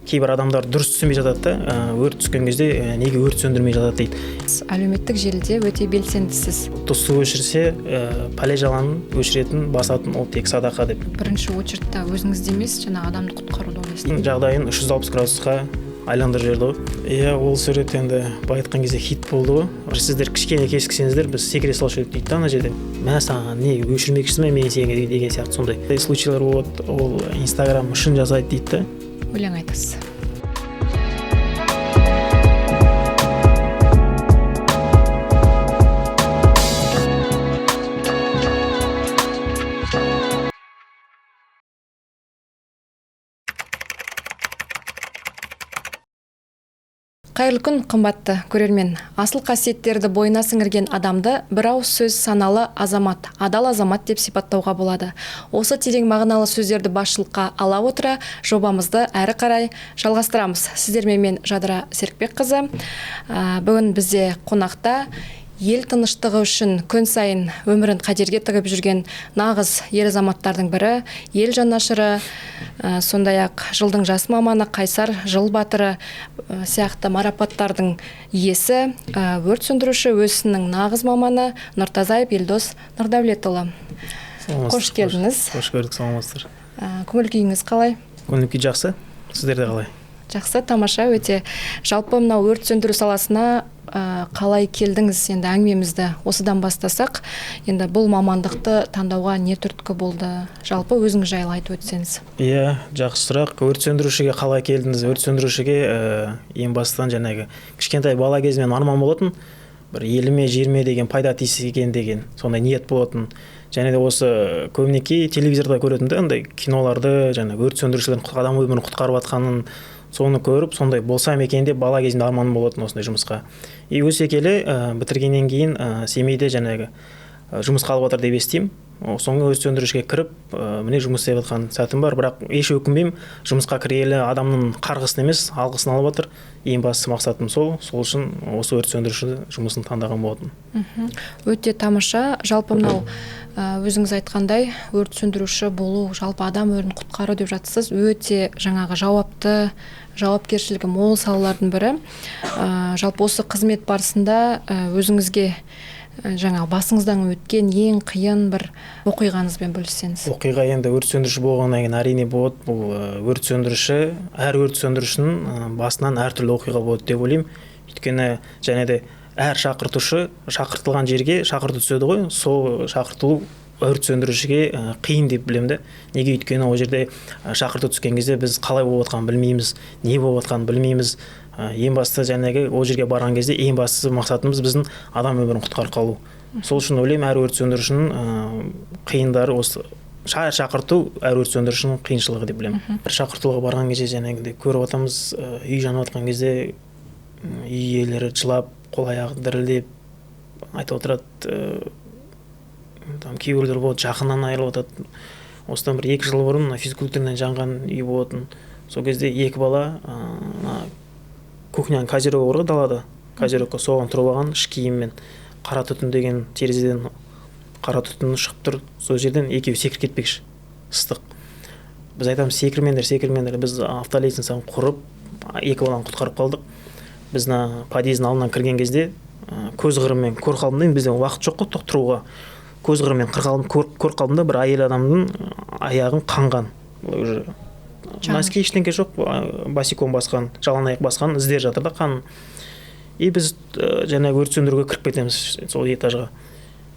кейбір адамдар дұрыс түсінбей жатады да, өрт түскен кезде неге өрт сөндірмей жатады дейді. Әлеуметтік желіде өте белсендісіз. Су өшірсе, пәле жаланын өшіретін, басатын ол тек садақа деп. Бірінші очередьте өзіңізде емес, жаңағы адамды құтқаруды ойлайсыз. Жағдайын 360 градусқа айландырып жіберді ғой. Иә, ол сурет енді былай айтқан кезде хит болды ғой. Сіздер кішкене кескісеңіздер, біз секіре салушы едік дейді да ана жерде. Мә саған не өшірмекшісің бе мен сені деген сияқты сондай случайлар болады. Ол Инстаграм үшін жасайды дейді да. Өлең айтасыз. Қайырлы күн, қымбатты көрермен. Асыл қасиеттерді бойына сіңірген адамды бір ауыз сөз саналы азамат, адал азамат деп сипаттауға болады. Осы терең мағыналы сөздерді басшылыққа ала отыра, жобамызды әрі қарай жалғастырамыз. Сіздермен мен Жадыра Серікбекқызы. Бүгін бізде қонақта ел тыныштығы үшін күн сайын өмірін қатерге тігіп жүрген нағыз ер азаматтардың бірі, ел жанашыры, сондай-ақ жылдың жас маманы, қайсар жыл батыры сияқты марапаттардың иесі, өрт сөндіруші өзінің нағыз маманы Нұртазаев Елдос Нұрдәулетұлы. Қош келдіңіз. Қош көрдік, саламатсыздар. Көңіл күйіңіз қалай? Көңіл күй жақсы, сіздерде қалай? Жақсы, тамаша, өте. Жалпы мынау өрт сөндіру саласына қалай келдіңіз? Енді әңгімемізді осыдан бастасақ, енді бұл мамандықты таңдауға не түрткі болды? Жалпы өзіңіз жайлы айтып өтсеңіз. Иә, жақсы сұрақ. Өрт сөндірушіге қалай келдіңіз? Өрт сөндірушіге ең бастан жаңағы кішкентай бала кезімнен арман болатын, бір еліме, жеріме деген пайда тисе деген сондай ниет болатын. Және де осы көбінесе телевизорда көретінді, андай киноларды, жаңағы өрт сөндірушілердің адам өмірін құтқарып жатқанын соны көріп, сондай болсам екен деп бала кезімде арманым болатын осындай жұмысқа. Өсе келе бітіргеннен кейін семейде жаңағы жұмысқа алып жатыр деп естимін. Соңғы өрт сөндірушіге кіріп, міне жұмыс істеп жатқан сәтім бар, бірақ еш өкінбеймін. Жұмысқа кіргелі адамның қарғысын емес, алғысын алып жатыр. Ең басты мақсатым сол үшін осы өрт сөндіруші жұмысын таңдаған болатын. Өте тамаша. Жалпы мынау өзіңіз айтқандай, өрт сөндіруші болу, жалпы адам өмірін құтқару деп жатсыз, өте жаңағы жауапкершілігі мол салалардың бірі. Жалпы осы қызмет барысында өзіңізге жаңағы басыңыздан өткен ең қиын бір оқиғаңызбен бөліссеңіз. Оқиға енді өрт сөндіруші болғаннан кейін әрине болады. Бұл өрт сөндіруші, әр өрт сөндірушінің басынан әртүрлі оқиға болады деп ойлаймын. Өйткені және де әр шақыртушы шақыртылған жерге шақырту түседі ғой, сол шақыртылу өрт сөндірушіге қиын деп білемін де. Неге? Өйткені ол жерде шақырту түскен кезде біз қалай болып жатқанын білмейміз, не болып жатқанын білмейміз. Ең басты жаңағы ол жерге барған кезде ең басты мақсатымыз біздің адам өмірін құтқарып қалу. Сол үшін ойлаймын, әр өрт сөндірушінің қиындары осы шақырту әр өрт сөндірушінің қиыншылығы деп білемін. Шақыртуға барған кезде жаңағыдай көріп жатамыз, үй жанып жатқан кезде үй иелері жылап, қол аяғы дірілдеп айтып отырады. Кейбіреулер болады, жақыннан айырылып жатады. Осыдан бір 2 жыл бұрын физкультурнан жанған үй болатын. Сол кезде 2 бала кухняның козерогы бар ғой далада, козерогқа соған тұрып алған іш киіммен қара түтін деген терезеден қара түтін шығып тұр. Сол жерден екеуі секіріп кетпекші, ыстық. Біз айтамыз, секірмеңдер. Біз автолестницаны құрып 2 баланы құтқарып қалдық. Біз подъездің алдынан кірген кезде көз қырымен көр қалдым да, бізден уақыт жоқ қой тұруға. Көз қырымен көр қалдым да, бір әйел адамның аяғын қанған. Носки ештеңке жоқ, босиком басқан, жалаң аяқ басқан, іздер жатыр да қан. Біз жаңағы өрт сөндіруге кіріп кетеміз сол этажға.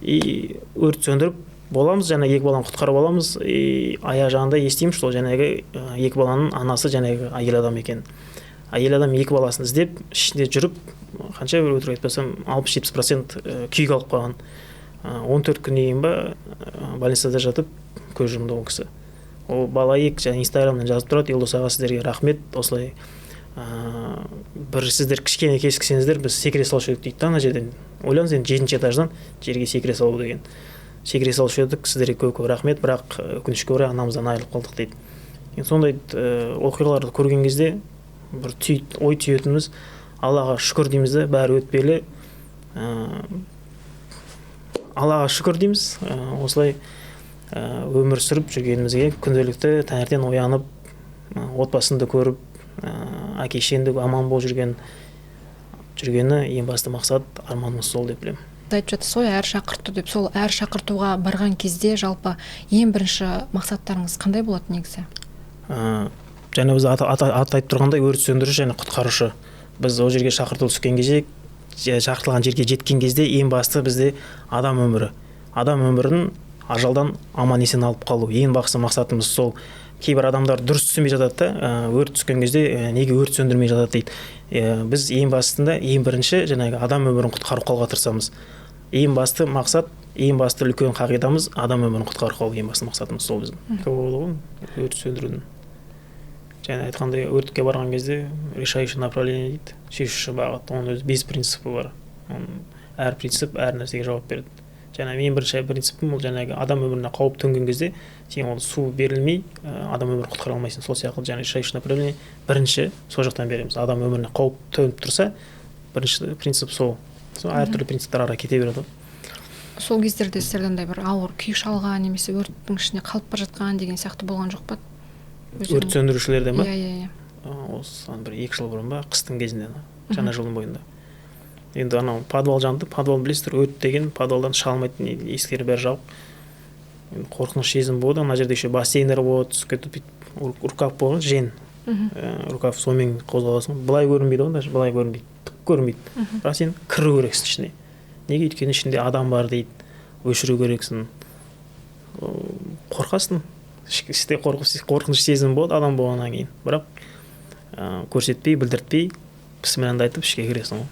Өрт сөндіріп боламыз, жаңағы 2 баланы құтқарып аламыз. Аяқ жағында естимін, что жаңағы 2 баланың анасы жаңағы әйел адам екен. Әйел адам 2 баласын іздеп, ішінде жүріп, қанша бір өтірік айтпасам 60-70% күйік алып қалған. 14 күннен кейін ба больницада жатып көз жұмды ол кісі. Ол бала Инстаграмнан жазып тұрады, Елдос аға сіздерге рахмет, осылай бір сіздер кішкене кескісеңіздер, біз секіре салушы едік дейді ана жерден. Ойлаңыз енді 7-ші этаждан жерге секіре салу деген. Секіре салушы едік, сіздерге көп рахмет, бірақ өкінішке орай анамыздан айырылып қалдық дейді. Сондай оқиғаларды көрген кезде бір ой түйетініміз, Аллаға шүкір дейміз де, бәрі өтпелі. Аллаға шүкір дейміз, осылай өмір сүріп жүргенімізге, күнделікті таңертең оянып, отбасында көріп, әке шешендік аман болып жүргені ең басты мақсат, арманымыз сол деп білемін. Айтып жатырсыз ғой, әр шақырту деп. Сол әр шақыртуға барған кезде жалпы ең бірінші мақсаттарыңыз қандай болады негізі? Және біз айтып тұрғандай, өрт сөндіруші және құтқарушы. Біз ол жерге шақыртылып түскен кезде, шақыртылған жерге жеткен кезде ең басты бізде адам өмірі. Адам өмірін ажалдан аман есен алып қалу. Ең басты мақсатымыз сол. Кейбір адамдар дұрыс түсінбей жатады да, өрт түскен кезде неге өрт сөндірмей жатады дейді. Біз ең бастында, ең бірінші жаңағы адам өмірін құтқарып қалуға тырысамыз. Ең басты мақсат, ең басты үлкен қағидамыз адам өмірін құтқарып қалу. Ең басты мақсатымыз сол біздің. Өрт сөндірудің. Және айтқандай, өртке барған кезде решающий направление дейді. Шешуші бағыт. Оның өзі 5 принципі бар. Әр принцип әр нәрсеге жауап береді. Және ең бірінші принципім ол жаңағы адам өміріне қауіп төнген кезде сен ол су берілмей адам өмірін құтқара алмайсың. Сол сияқты және решающий направление бірінші сол жақтан береміз. Адам өміріне қауіп төніп тұрса, бірінші принцип сол. Сол әртүрлі принциптер ара кете береді. Сол кездерде сіздерден бір ауыр күй шалған немесе өрттің ішіне қалып бара жатқан деген сияқты болған жоқ па? Өрт сөндірушілерден ба? Иә. Осыдан бір 2 жыл бұрын ба, қыстың кезінде, жаңа жылдың бойында. Енді анау подвал жанды, подвал білесіздер, өрт деген подвалдан шыға алмайтын, есіктері бәрі жауып. Қорқыныш сезім болды, ана жерде еще бассейндер болды, түсіп кетіп, рукав болған, жен. Рукав сонымен қозғаласың. Былай көрінбейді ғой, даже былай көрінбейді, түк көрінбейді. Бірақ сен кіру керексің ішіне. Неге? Өйткені ішінде адам бар дейді, өшіру керексің. Қорқасың. Іште қорқыныш сезім болды адам болғаннан кейін. Бірақ көрсетпей, білдіртпей, бісмілләхи айтып ішке кіресің ғой.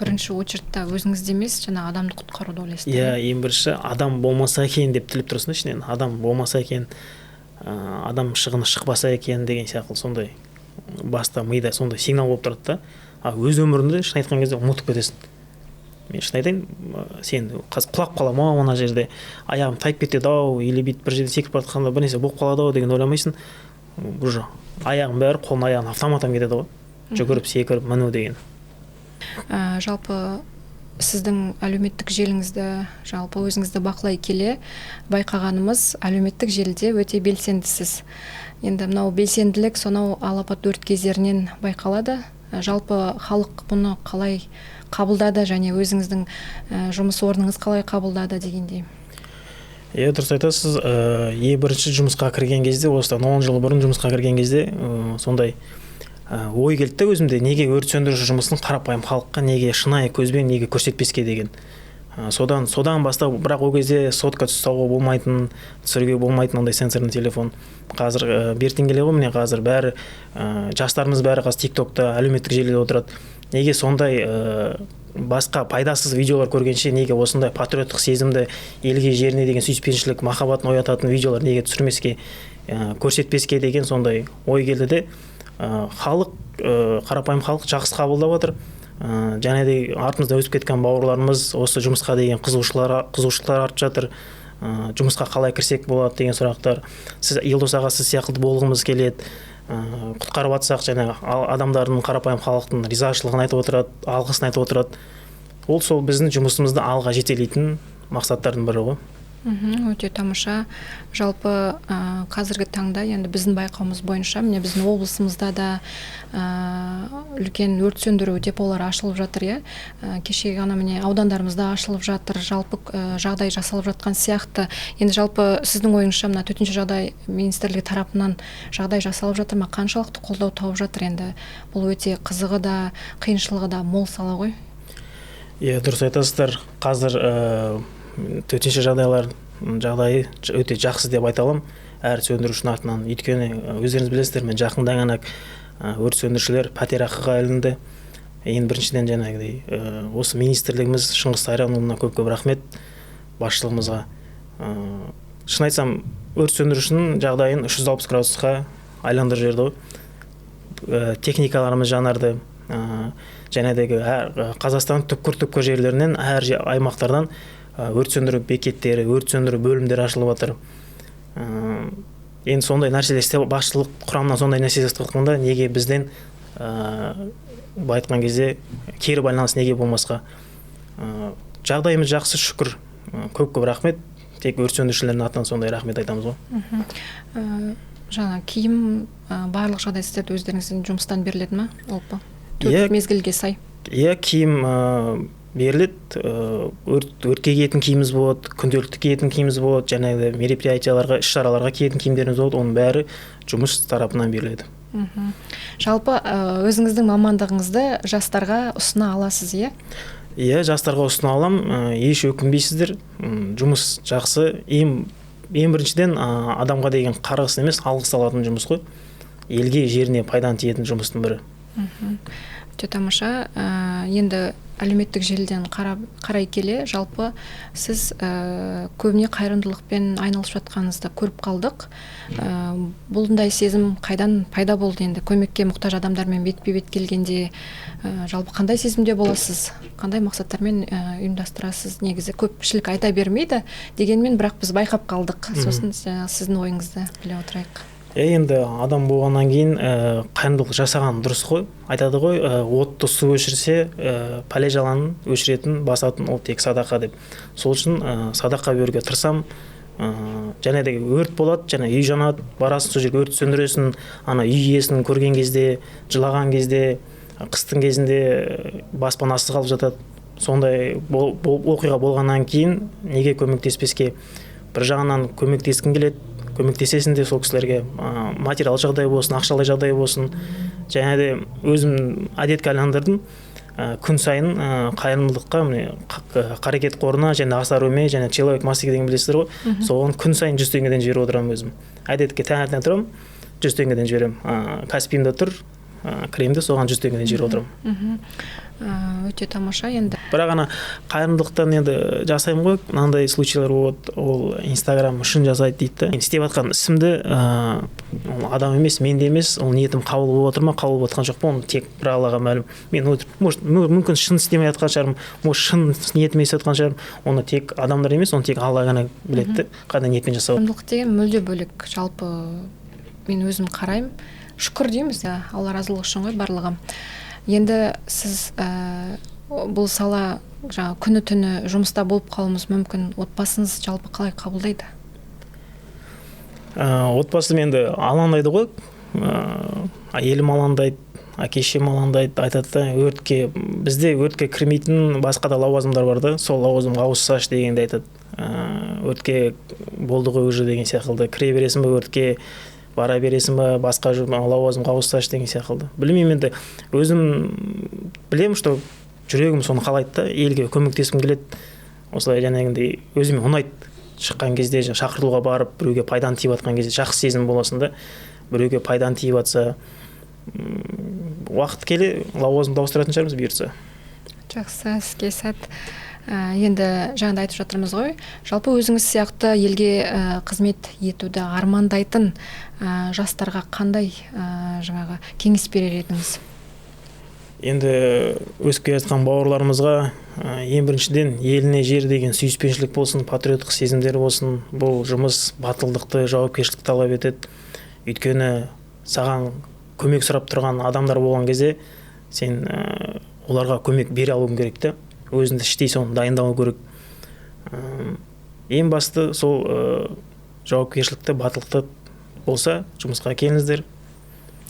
Бірінші очередьта өзіңізде емес, жаңа адамды құтқаруды ойлайсыз. Иә, ең бірінші адам болмаса екен деп тілеп тұрсың ішінен. Адам болмаса екен, адам шығыны шықпаса екен деген сияқты сондай баста мида сондай сигнал болып тұрады да. Өз өміріңді шын айтқан кезде ұмытып кетесің. Мен шын айтайын, сен құлап қаламын ана жерде, аяғым тайып кетеді-ау, или бүйтіп бір жерде секіріп бара жатқанда бір нәрсе болып қалады-ау деген ойламайсың. Уже аяғым бәрі, қолым аяғым автоматтан кетеді ғой. Жүгіріп, секіріп, міну деген. Жалпы сіздің әлеуметтік желіңізді, жалпы өзіңізді бақылай келе байқағанымыз, әлеуметтік желіде өте белсендісіз. Енді мынау белсенділік сонау алапат өрт кездерінен байқалады. Жалпы халық бұны қалай қабылдады және өзіңіздің жұмыс орныңыз қалай қабылдады дегендей. Дұрыс айтасыз. Бірінші жұмысқа кірген кезде, осыдан 10 жыл бұрын жұмысқа кірген кезде сондай ой келді өзімде, неге өрт сөндіруші жұмысын қарапайым халыққа неге шынайы көзбен неге көрсетпеске деген. Содан бастап, бірақ ол кезде сотка ұстауға болмайтын, түсіруге болмайтын ондай сенсорный телефон. Қазір бертін келе ғой, міне қазір бәрі жастарымыз бәрі қазір TikTokта, әлеуметтік желіде отырады. Неге сондай басқа пайдасыз видеолар көргенше неге осындай патриоттық сезімді, елге жеріне деген сүйіспеншілік, махаббатын оятатын видеолар неге түсірмеске, көрсетпеске деген сондай ой келді де, халық, қарапайым халық жақсы қабылдап жатыр. Және де артымызда өсіп кеткен бауырларымыз осы жұмысқа деген қызығушылықтар артып жатыр. Жұмысқа қалай кірсек болады деген сұрақтар. Сіз Елдос аға, сіз сияқты болғымыз келеді. Құтқарып жатсақ, және адамдардың, қарапайым халықтың ризашылығын айтып отырады, алғысын айтып отырады. Ол сол біздің жұмысымызды алға жетелейтін мақсаттардың бірі ғой. Өте тамаша. Жалпы қазіргі таңда енді біздің байқауымыз бойынша, міне біздің облысымызда да үлкен өрт сөндіру деполары ашылып жатыр, иә. Кешегі ғана міне аудандарымызда ашылып жатыр, жалпы жағдай жасалып жатқан сияқты. Енді жалпы сіздің ойыңызша мына төтенше жағдай министрлігі тарапынан жағдай жасалып жатыр ма? Қаншалықты қолдау тауып жатыр? Енді бұл өте қызығы да, қиыншылығы да мол сала ғой. Дұрыс айтасыздар. Қазір төтенше жағдайы өте жақсы деп айта аламын, әр сөндірушінің артынан. Өйткені өздеріңіз білесіздер, мен жақында ғана өрт сөндірушілер пәтерақыға ілінді. Ең біріншіден жаңағыдай осы министрлігіміз Шыңғыс Сайранұлына көп рахмет, басшылығымызға. Шын айтсам, өрт сөндірушінің жағдайын 360 градусқа айландырып жіберді ғой. Техникаларымыз жаңарды. Және де Қазақстан түпкір жерлерінен, әр аймақтардан өрт сөндіру бекеттері, өрт сөндіру бөлімдері ашылып жатыр. Енді сондай нәрселер істеп, басшылық құрамынан сондай нәрсе істетканда неге бізден айтқан кезде кері байланыс неге болмасқа. Жағдайымыз жақсы, шүкір. Көп рахмет. Тек өрт сөндірушілердің атынан сондай рахмет айтамыз ғой. жаңа киім барлық жағдай сіздерді өздеріңіздің жұмыстан беріледі ма жалпы? Иә. Төрт мезгілге сай. Иә, киім беріледі. Өртке киетін киіміміз болады, күнделікті киетін киіміміз болады, жаңағы мероприятияларға, іс-шараларға киетін киімдеріміз болады. Оның бәрі жұмыс тарапынан беріледі. Жалпы өзіңіздің мамандығыңызды жастарға ұсына аласыз, иә? Иә, жастарға ұсына алам. Еш өкінбейсіздер. Жұмыс жақсы. Ең біріншіден адамға деген қарғыс емес, алғыс алатын жұмыс қой. Елге, жеріне пайданың тиетін жұмыстың бірі. Өте тамаша. Енді әлеуметтік желіден қарай келе, жалпы сіз көбіне қайырымдылықпен айналысып жатқаныңызды көріп қалдық. Бұлындай сезім қайдан пайда болды енді? Көмекке мұқтаж адамдармен бетпе-бет келгенде жалпы қандай сезімде боласыз? Қандай мақсаттармен ұйымдастырасыз? Негізі көпшілік айта бермейді, дегенмен бірақ біз байқап қалдық. Сосын сіздің ойыңызды біле отырайық. Енді адам болғаннан кейін қайырымдылық жасаған дұрыс қой. Айтады ғой, отты су өшірсе, пәле жаланын өшіретін, басатын ол тек садақа деп. Сол үшін садақа беруге тырысам. Және де өрт болады, және үй жанады, барасың сол жерге өрт сөндіресің. Ана үй иесін көрген кезде, жылаған кезде, қыстың кезінде баспанасы қалып жатады. Сондай оқиға болғаннан кейін неге көмектеспеске? Бір жағынан көмектескің келеді. Көмектесесің де сол кісілерге, материал жағдай болсын, ақшалай жағдай болсын. Және де өзім әдетке айналдырдым. Күн сайын қайырымдылыққа, қарекет қорына, және асар өме, және человек массиге деген білесіздер ғой. Соған күн сайын 100 теңгеден жіберіп отырамын өзім. Әдетке таңертең тұрам, 100 теңгеден жіберемін. Каспиімде тұр, кремді, соған 100 теңгеден жіберіп отырамын. Өте тамаша енді. Бірақ ана қайырымдылықтан енді жасаймын ғой, мынандай случайлар болады, ол Инстаграм үшін жасайды дейді. Мен істеп жатқан ісімді адам емес, мен де емес, ол ниетім қабыл болып отыр ма, қабыл болып жатқан жоқ па, оны тек бір Аллаға мәлім. Мен мүмкін шын істемей жатқан шығармын, шын ниетімен істеп жатқан шығармын. Оны тек адамдар емес, оны тек Алла ғана біледі, қандай ниетпен жасау. Қайырымдылық деген мүлде бөлек. Жалпы мен өзім қараймын, шүкір дейміз, Алла разылығы үшін ғой барлығы. Енді сіз бұл сала күні түні жұмыста болып қалуымыз мүмкін. Отбасыңыз жалпы қалай қабылдайды? Отбасым енді алаңдайды ғой. Әйелім алаңдайды, әке-шешем алаңдайды, айтады, бізде өртке кірмейтін басқа да лауазымдар бар да, сол лауазымға ауыссашы дегенде айтады. Өртке болды ғой уже деген сияқты. Кіре бересің бе өртке? Бара бересің ба, басқа лауазымға ауыссашы деген сияқты. Білмеймін, енді өзім білемін, что жүрегім соны қалайды да, елге көмектескім келеді. Осылай жаңағындай өзіме ұнайды. Шыққан кезде шақыртуға барып, біреуге пайданы тиіп жатқан кезде жақсы сезім боласың да. Біреуге пайданы тиіп жатса, уақыт келе лауазымды ауыстыратын шығармыз бұйыртса. Жақсы, іске сәт. Енді жаңағыда айтып жатырмыз ғой, жалпы өзіңіз сияқты елге қызмет етуді армандайтын жастарға қандай жаңағы кеңес берер едіңіз? Енді өсіп келе жатқан бауырларымызға ең біріншіден еліне жер деген сүйіспеншілік болсын, патриоттық сезімдер болсын. Бұл жұмыс батылдықты, жауапкершілікті талап етеді. Өйткені саған көмек сұрап тұрған адамдар болған кезде сен оларға көмек бере алуың керек те. Өзіңді іштей соны дайындау керек. Ең басты сол жауапкершілікті, батылдықты болса, жұмысқа келіңіздер.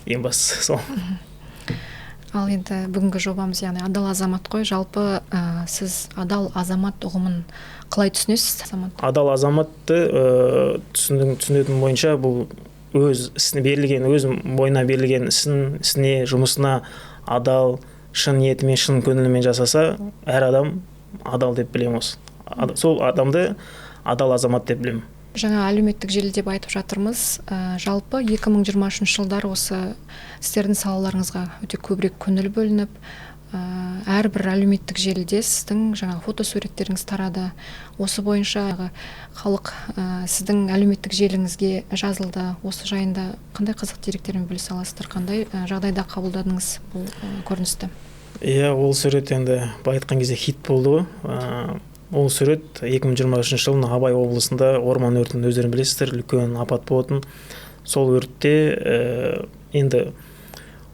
Ең бастысы сол. Ал енді бүгінгі жобамыз, яғни адал азамат қой. Жалпы сіз адал азамат ұғымын қалай түсінесіз? Адал азаматты түсінетін бойынша бұл өз ісіне берілген, өз бойына берілген ісіне, жұмысына адал, шын ниетімен, шын көңілімен жасаса, әр адам адал деп білемін осы. Сол адамды адал азамат деп білемін. Жаңа әлеуметтік желі деп айтып жатырмыз. Жалпы 2023 жылдар осы сіздердің салаларыңызға өте көбірек көңіл бөлініп, әрбір әлеуметтік желіде сіздің жаңа фотосуреттеріңіз тарады. Осы бойынша халық сіздің әлеуметтік желіңізге жазылды. Осы жайында қандай қызық деректермен бөлісе аласыздар? Қандай жағдайда қабылдадыңыз бұл көріністі? Иә, ол сурет енді айтқан кезде хит болды ғой. Ол сурет 2023 жылы Абай облысында орман өртін өздерің білесіздер, үлкен апат болатын. Сол өртте енді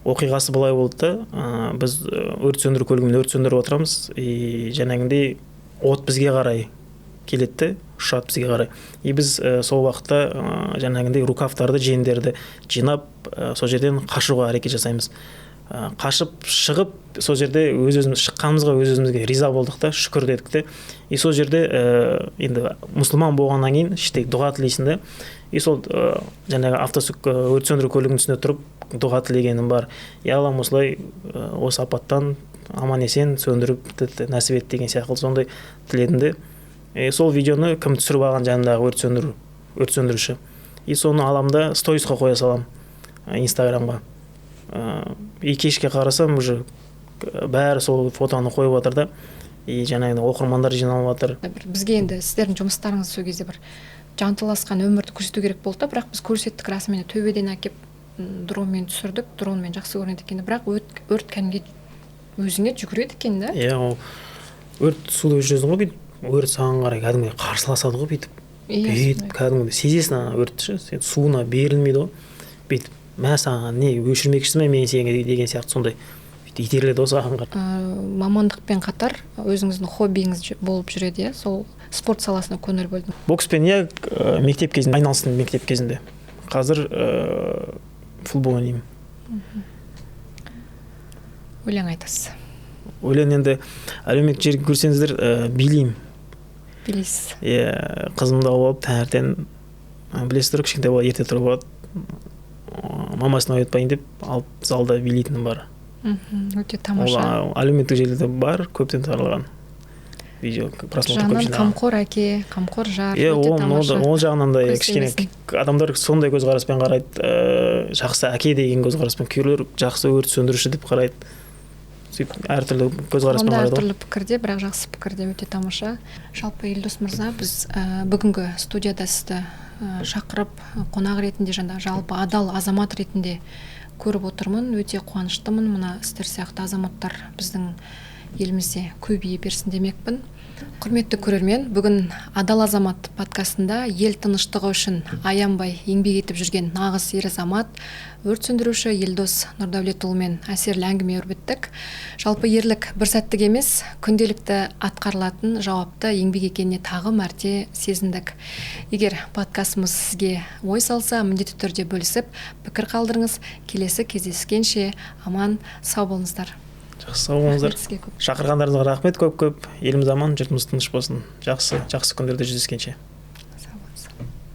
оқиғасы былай болды да, біз өрт сөндіру көлігімен өрт сөндіріп отырамыз, жаңағындай от бізге қарай келеді. ұшады бізге қарай. И біз сол уақытта жаңағындай рукавтарды, жеңдерді жинап сол жерден қашуға әрекет жасаймыз. Қашып шығып сол жерде өз-өзіміз шыққанымызға өз-өзімізге риза болдық та, шүкір дедік те. И сол жерде енді мұсылман болғаннан кейін іштей дұға тілейсің де. И сол жаңағы өрт сөндіру көлігінің үстінде тұрып дұға тілегенім бар. Я Аллам, осылай осы апаттан аман есен сөндіріп нәсіп ет деген сияқты сондай тіледім де. Сол видеоны кім түсіріп алған жанындағы өрт сөндіруші. И соны аламын да сторисқа қоя салам Инстаграмға. И кешке қарасам уже бәрі сол фотоны қойып жатыр да. И жаңағы оқырмандар жиналып жатыр. Бізге енді сіздердің жұмыстарыңыз сол кезде бір жанталасқан өмірді көрсету керек болды да, бірақ біз көрсеттік расымен төбеден әкеп дронмен түсірдік. Дронмен жақсы көрінеді екен, бірақ өрт кәдімгі өзіңе жүгіреді екен да. Иә, ол өрт суды жүресің ғой, бүйтіп өрт саған қарай кәдімгі қарсыласады ғой, бүйтіп кәдімгі сезесің ана өртті, сен суына берілмейді ғой, бүйтіп мә саған не өшірмекшісің бе мен сені деген сияқты сондай итеріледі ғой саған қарай. Мамандықпен қатар өзіңіздің хоббиіңіз болып жүреді, иә? Сол спорт саласына көңіл бөлдім. Бокспен иә мектеп кезінде айналыстым, мектеп кезінде. Қазір футбол ойнаймын. Өлең айтасыз. Өлең енді әлеуметтік жерге көрсеңіздер билеймін. Билейсіз. Иә, қызымды алып таңертең білесіздер, кішкентай бала ерте тұрып алады. Мамасын оятпайын деп алып залда билейтінім бар. Өте тамаша. Ол әлеуметтік желіде бар, көптен таралған видео просмотр көп жинаған. Қамқор әке, қамқор жар, өте тамаша. Ол жағынан да кішкене адамдар сондай көзқараспен қарайды, жақсы әке деген көзқараспен, кейбіреулер жақсы өрт сөндіруші деп қарайды. Сөйтіп әртүрлі көзқараспен қарайды. Әртүрлі пікірде, бірақ жақсы пікірде, өте тамаша. Жалпы Елдос мырза, біз бүгінгі студияда сізді шақырып қонақ ретінде жалпы адал азамат ретінде көріп отырмын. Өте қуаныштымын. Мына сіздер сияқты азаматтар біздің елімізде көбейе берсін демекпін. Құрметті көрермен, бүгін Адал азамат подкастында ел тыныштығы үшін аянбай еңбек етіп жүрген нағыз ер азамат, өрт сөндіруші Елдос Нұрдәулетұлымен әсерлі әңгіме өрбіттік. Жалпы ерлік бір сәттік емес, күнделікті атқарылатын жауапты еңбек екеніне тағы мәрте сезіндік. Егер подкастымыз сізге ой салса, міндетті түрде бөлісіп, пікір қалдырыңыз. Келесі кездескенше аман, сау болыңыздар. Жақсы сау болыңыздар. Шақырғандарыңызға рахмет көп. Еліміз аман, жұртымыз тыныш болсын. Жақсы күндерде жүздескенше.